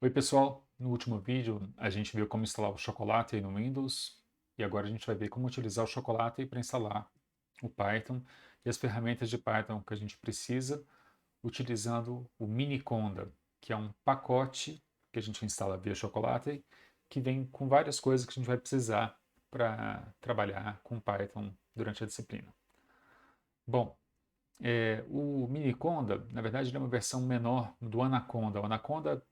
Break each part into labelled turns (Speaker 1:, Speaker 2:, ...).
Speaker 1: Oi pessoal, no último vídeo a gente viu como instalar o Chocolate no Windows e agora a gente vai ver como utilizar o Chocolate para instalar o Python e as ferramentas de Python que a gente precisa utilizando o Miniconda, que é um pacote que a gente instala via Chocolate que vem com várias coisas que a gente vai precisar para trabalhar com Python durante a disciplina. Bom, o Miniconda, na verdade, ele é uma versão menor do Anaconda. O Anaconda,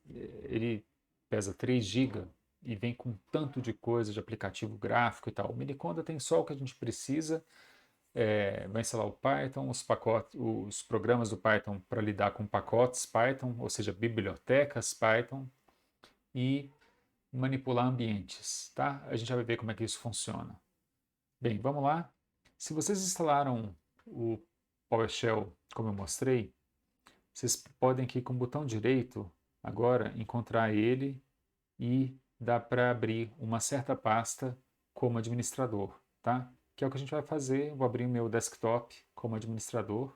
Speaker 1: ele pesa 3 GB e vem com tanto de coisa, de aplicativo gráfico e tal. O Miniconda tem só o que a gente precisa, vai instalar o Python, os pacotes, os programas do Python para lidar com pacotes Python, ou seja, bibliotecas Python, e manipular ambientes, tá? A gente vai ver como é que isso funciona. Bem, vamos lá. Se vocês instalaram o PowerShell, como eu mostrei, vocês podem aqui com o botão direito agora encontrar ele e dá para abrir uma certa pasta como administrador, tá? Que é o que a gente vai fazer. Eu vou abrir o meu desktop como administrador.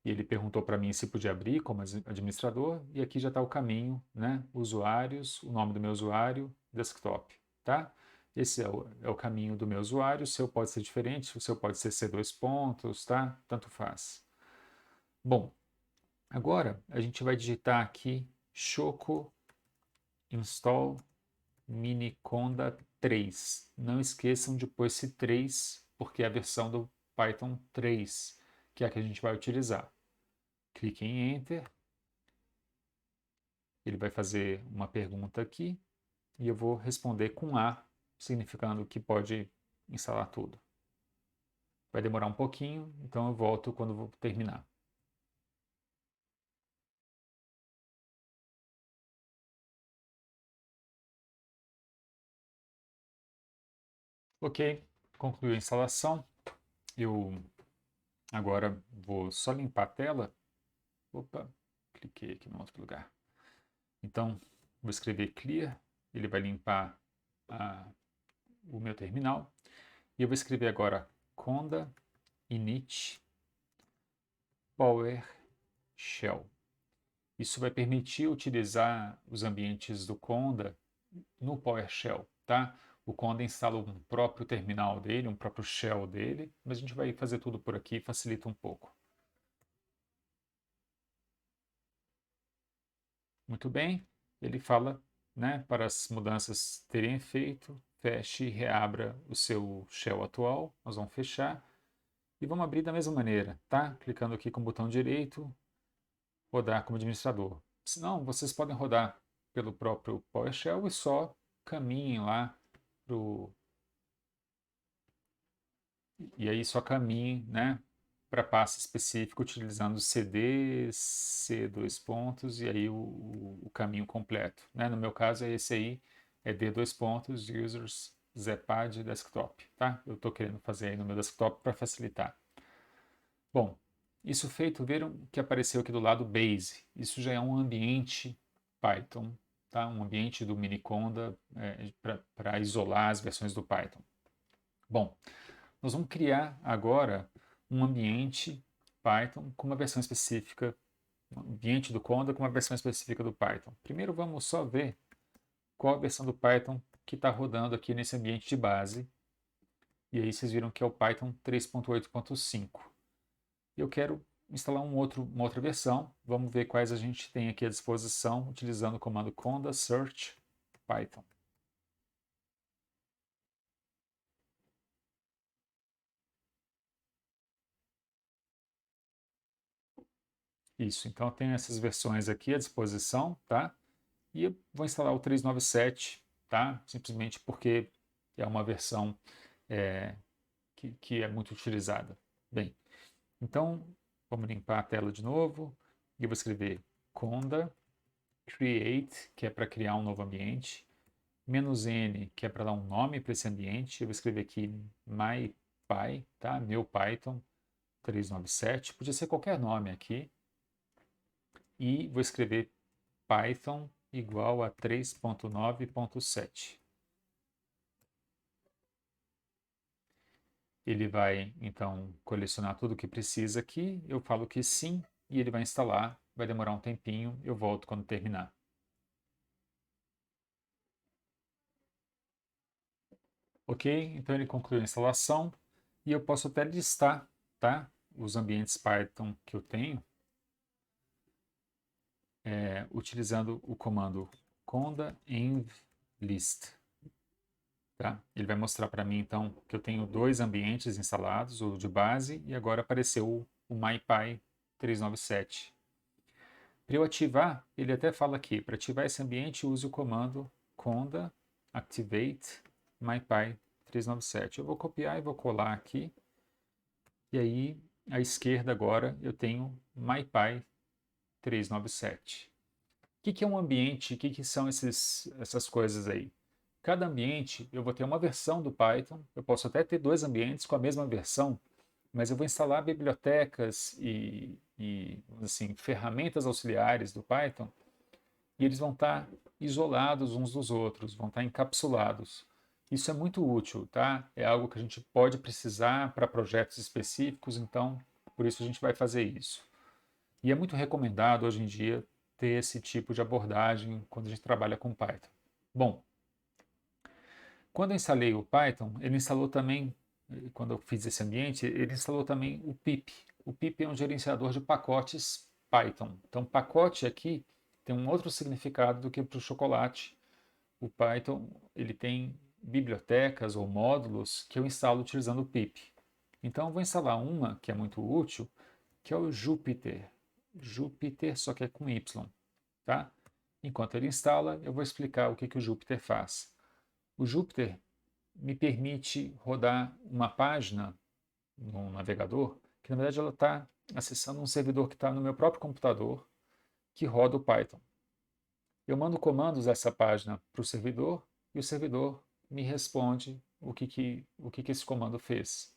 Speaker 1: E ele perguntou para mim se podia abrir como administrador. E aqui já está o caminho, né? Usuários, o nome do meu usuário, desktop, tá? Esse é o caminho do meu usuário. O seu pode ser diferente, o seu pode ser C2 pontos, tá? Tanto faz. Bom, agora a gente vai digitar aqui choco install miniconda 3. Não esqueçam de pôr esse 3, porque é a versão do Python 3, que é a que a gente vai utilizar. Clique em Enter, ele vai fazer uma pergunta aqui e eu vou responder com A, significando que pode instalar tudo. Vai demorar um pouquinho, então eu volto quando vou terminar. Ok, concluiu a instalação. Eu agora vou só limpar a tela. Opa, cliquei aqui no outro lugar. Então, vou escrever clear, ele vai limpar o meu terminal. E eu vou escrever agora conda init PowerShell. Isso vai permitir utilizar os ambientes do conda no PowerShell, tá? O conda instala um próprio terminal dele, um próprio shell dele, mas a gente vai fazer tudo por aqui, facilita um pouco. Muito bem, ele fala, né, para as mudanças terem efeito, feche e reabra o seu shell atual. Nós vamos fechar e vamos abrir da mesma maneira, tá? Clicando aqui com o botão direito, rodar como administrador. Se não, vocês podem rodar pelo próprio PowerShell e só caminhem lá pro e aí só caminhem, né, para pasta específica utilizando CD, C2 pontos e aí o caminho completo, né? No meu caso é esse aí, é D2 pontos users Zpad desktop, tá? Eu estou querendo fazer aí no meu desktop para facilitar. Bom, isso feito, viram que apareceu aqui do lado Base. Isso já é um ambiente Python, tá? Um ambiente do Miniconda para isolar as versões do Python. Bom, nós vamos criar agora um ambiente Python com uma versão específica, um ambiente do Conda com uma versão específica do Python. Primeiro vamos só ver qual a versão do Python que está rodando aqui nesse ambiente de base. E aí vocês viram que é o Python 3.8.5. Eu quero instalar uma outra versão. Vamos ver quais a gente tem aqui à disposição utilizando o comando conda search python. Isso, então eu tenho essas versões aqui à disposição, tá? E eu vou instalar o 397, tá? Simplesmente porque é uma versão é, que é muito utilizada. Bem, então vamos limpar a tela de novo e eu vou escrever conda create, que é para criar um novo ambiente, "-n", que é para dar um nome para esse ambiente. Eu vou escrever aqui mypy, tá? Meu Python 397, podia ser qualquer nome aqui. E vou escrever Python igual a 3.9.7. Ele vai, então, colecionar tudo o que precisa aqui. Eu falo que sim, e ele vai instalar vai demorar um tempinho, eu volto quando terminar. Ok? Então ele concluiu a instalação e eu posso até listar, tá, os ambientes Python que eu tenho, utilizando o comando conda env list. Tá? Ele vai mostrar para mim, então, que eu tenho 2 ambientes instalados, o de base, e agora apareceu o MyPy 397. Para eu ativar, ele até fala aqui, para ativar esse ambiente, use o comando conda activate MyPy 397. Eu vou copiar e vou colar aqui, e aí, à esquerda agora, eu tenho MyPy 397. O que é um ambiente? O que são essas coisas aí? Cada ambiente, eu vou ter uma versão do Python, eu posso até ter 2 ambientes com a mesma versão, mas eu vou instalar bibliotecas e assim, ferramentas auxiliares do Python, e eles vão estar isolados uns dos outros, vão estar encapsulados. Isso é muito útil, tá? É algo que a gente pode precisar para projetos específicos, então por isso a gente vai fazer isso. E é muito recomendado hoje em dia ter esse tipo de abordagem quando a gente trabalha com Python. Bom, quando eu instalei o Python, ele instalou também, quando eu fiz esse ambiente, ele instalou também o pip. O pip é um gerenciador de pacotes Python. Então, pacote aqui tem um outro significado do que para o chocolate. O Python ele tem bibliotecas ou módulos que eu instalo utilizando o pip. Então, eu vou instalar uma que é muito útil, que é o Jupyter. Jupyter, só que é com Y, tá? Enquanto ele instala, eu vou explicar o que o Jupyter faz. O Jupyter me permite rodar uma página no navegador, que na verdade ela está acessando um servidor que está no meu próprio computador, que roda o Python. Eu mando comandos dessa página para o servidor e o servidor me responde o que esse comando fez.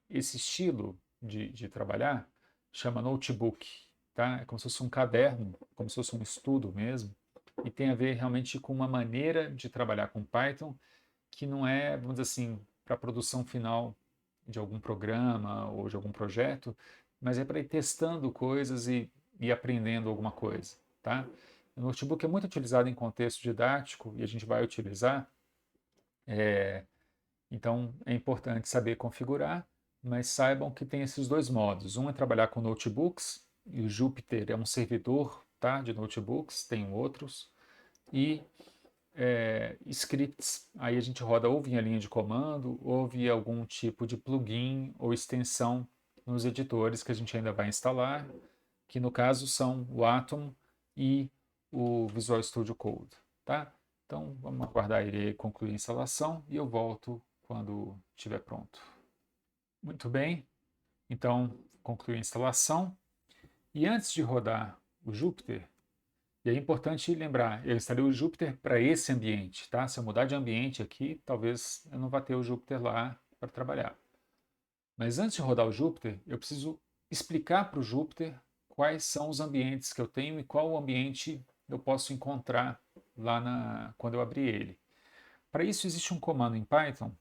Speaker 1: Esse estilo de trabalhar chama notebook, tá? É como se fosse um caderno, como se fosse um estudo mesmo, e tem a ver realmente com uma maneira de trabalhar com Python que não é, vamos dizer assim, para a produção final de algum programa ou de algum projeto, mas é para ir testando coisas e aprendendo alguma coisa, tá? O notebook é muito utilizado em contexto didático e a gente vai utilizar, então é importante saber configurar, mas saibam que tem esses 2 modos. Um é trabalhar com notebooks, e o Jupyter é um servidor, tá, de notebooks, tem outros, e scripts, aí a gente roda ou via linha de comando ou via algum tipo de plugin ou extensão nos editores que a gente ainda vai instalar, que no caso são o Atom e o Visual Studio Code, tá? Então vamos aguardar ele concluir a instalação e eu volto quando estiver pronto. Muito bem, então concluí a instalação e antes de rodar o Jupyter, e é importante lembrar, eu instalei o Jupyter para esse ambiente, tá? Se eu mudar de ambiente aqui, talvez eu não vá ter o Jupyter lá para trabalhar. Mas antes de rodar o Jupyter, eu preciso explicar para o Jupyter quais são os ambientes que eu tenho e qual ambiente eu posso encontrar lá quando eu abrir ele. Para isso existe um comando em Python,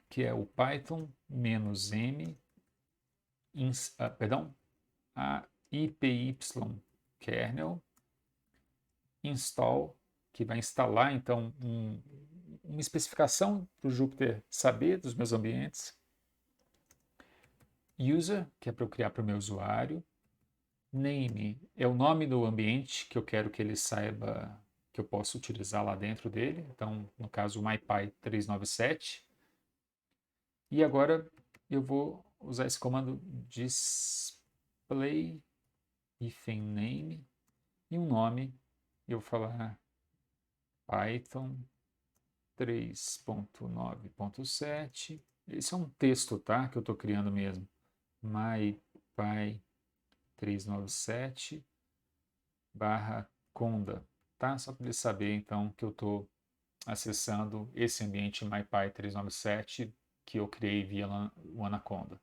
Speaker 1: que é o python -m, APY-kernel install, que vai instalar então uma especificação para o Jupyter saber dos meus ambientes. User, que é para eu criar para o meu usuário. Name é o nome do ambiente que eu quero que ele saiba que eu posso utilizar lá dentro dele. Então, no caso, o MyPy 397. E agora eu vou usar esse comando display -name e um nome. Eu vou falar Python 3.9.7. Esse é um texto, tá? Que eu estou criando mesmo. MyPy 397 barra conda, tá? Só para ele saber, então, que eu estou acessando esse ambiente MyPy 397 que eu criei via o Anaconda.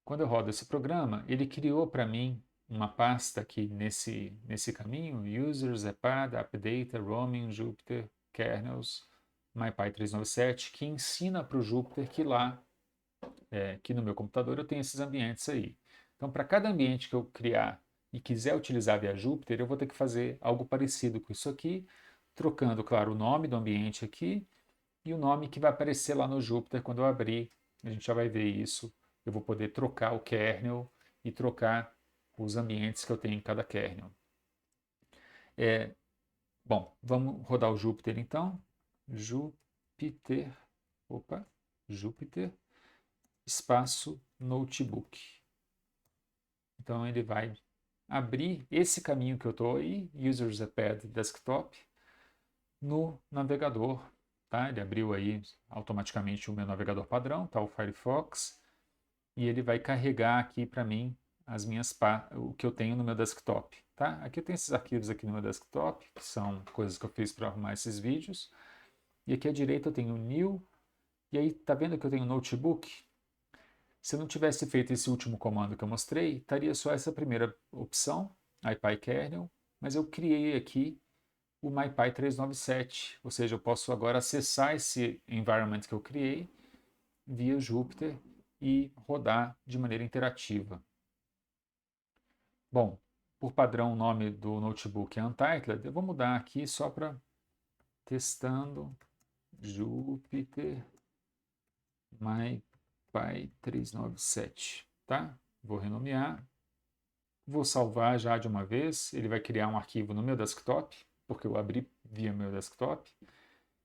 Speaker 1: Quando eu rodo esse programa, ele criou para mim uma pasta aqui nesse caminho, users, epad, appdata, roaming, Jupyter, kernels, MyPy 397, que ensina para o Jupyter que lá aqui no meu computador eu tenho esses ambientes aí. Então, para cada ambiente que eu criar e quiser utilizar via Jupyter, eu vou ter que fazer algo parecido com isso aqui, trocando, claro, o nome do ambiente aqui e o nome que vai aparecer lá no Jupyter quando eu abrir. A gente já vai ver isso. Eu vou poder trocar o kernel e trocar os ambientes que eu tenho em cada kernel. Bom, vamos rodar o Jupyter então. Jupyter, Jupyter, espaço notebook. Então ele vai abrir esse caminho que eu estou aí, Users Desktop, no navegador. Tá? Ele abriu aí automaticamente o meu navegador padrão, tá? O Firefox, e ele vai carregar aqui para mim o que eu tenho no meu desktop. Tá? Aqui eu tenho esses arquivos aqui no meu desktop, que são coisas que eu fiz para arrumar esses vídeos. E aqui à direita eu tenho o New, e aí tá vendo que eu tenho o Notebook? Se eu não tivesse feito esse último comando que eu mostrei, estaria só essa primeira opção, IPyKernel, mas eu criei aqui o MyPy 397, ou seja, eu posso agora acessar esse environment que eu criei via Jupyter e rodar de maneira interativa. Bom, por padrão o nome do notebook é Untitled, eu vou mudar aqui só para testando Jupyter MyPy 397, tá? Vou renomear, vou salvar já de uma vez, ele vai criar um arquivo no meu desktop, porque eu abri via meu desktop.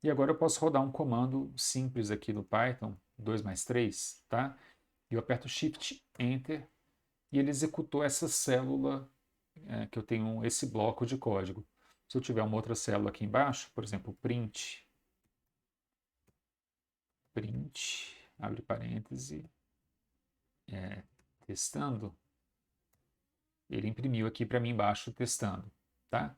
Speaker 1: E agora eu posso rodar um comando simples aqui no Python, 2 mais 3, tá? Eu aperto Shift, Enter, e ele executou essa célula que eu tenho esse bloco de código. Se eu tiver uma outra célula aqui embaixo, por exemplo, print, abre parêntese, testando, ele imprimiu aqui para mim embaixo testando, tá?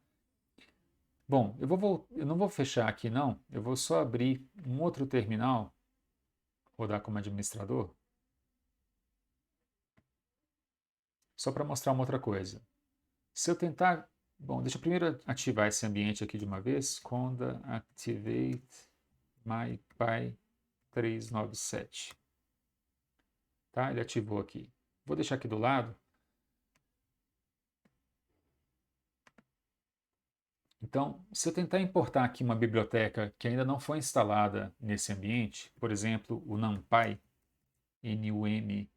Speaker 1: Bom, eu não vou fechar aqui não, eu vou só abrir um outro terminal, rodar como administrador, só para mostrar uma outra coisa. Se eu tentar, bom, deixa eu primeiro ativar esse ambiente aqui de uma vez, conda activate mypy 397, tá? Ele ativou aqui. Vou deixar aqui do lado. Então, se eu tentar importar aqui uma biblioteca que ainda não foi instalada nesse ambiente, por exemplo, o NumPy, NUMPY,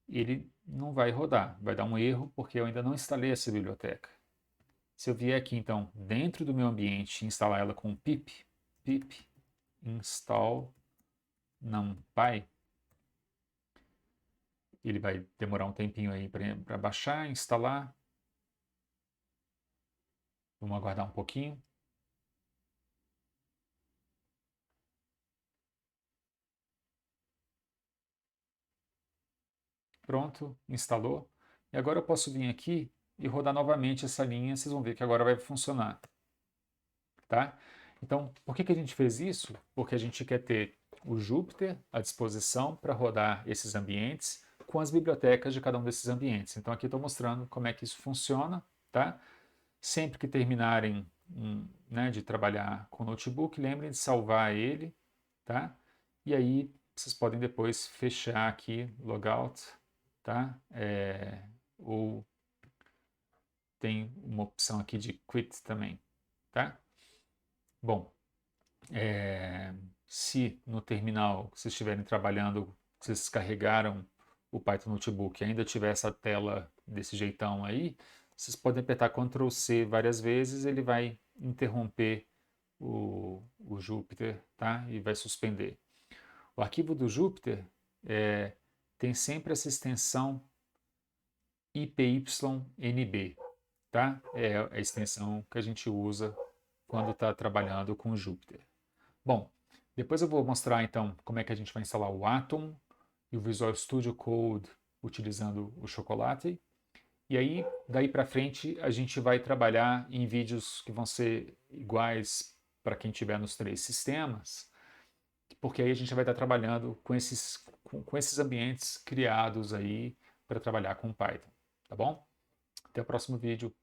Speaker 1: ele não vai rodar, vai dar um erro porque eu ainda não instalei essa biblioteca. Se eu vier aqui, então, dentro do meu ambiente e instalar ela com pip install NumPy, ele vai demorar um tempinho aí para baixar, instalar. Vamos aguardar um pouquinho. Pronto, instalou. E agora eu posso vir aqui e rodar novamente essa linha, vocês vão ver que agora vai funcionar. Tá? Então, por que a gente fez isso? Porque a gente quer ter o Jupyter à disposição para rodar esses ambientes com as bibliotecas de cada um desses ambientes. Então, aqui estou mostrando como é que isso funciona. Tá? Sempre que terminarem de trabalhar com o notebook, lembrem de salvar ele. Tá? E aí, vocês podem depois fechar aqui, logout, tá? Ou tem uma opção aqui de quit também, tá? Bom, se no terminal que vocês estiverem trabalhando, vocês descarregaram o Python Notebook e ainda tiver essa tela desse jeitão aí, vocês podem apertar Ctrl C várias vezes, ele vai interromper o Jupyter, tá? E vai suspender. O arquivo do Jupyter tem sempre essa extensão IPYNB, tá? É a extensão que a gente usa quando está trabalhando com o Jupyter. Bom, depois eu vou mostrar então como é que a gente vai instalar o Atom e o Visual Studio Code utilizando o Chocolate. E aí, daí para frente, a gente vai trabalhar em vídeos que vão ser iguais para quem tiver nos 3 sistemas, porque aí a gente vai estar trabalhando com esses ambientes criados aí para trabalhar com Python, tá bom? Até o próximo vídeo.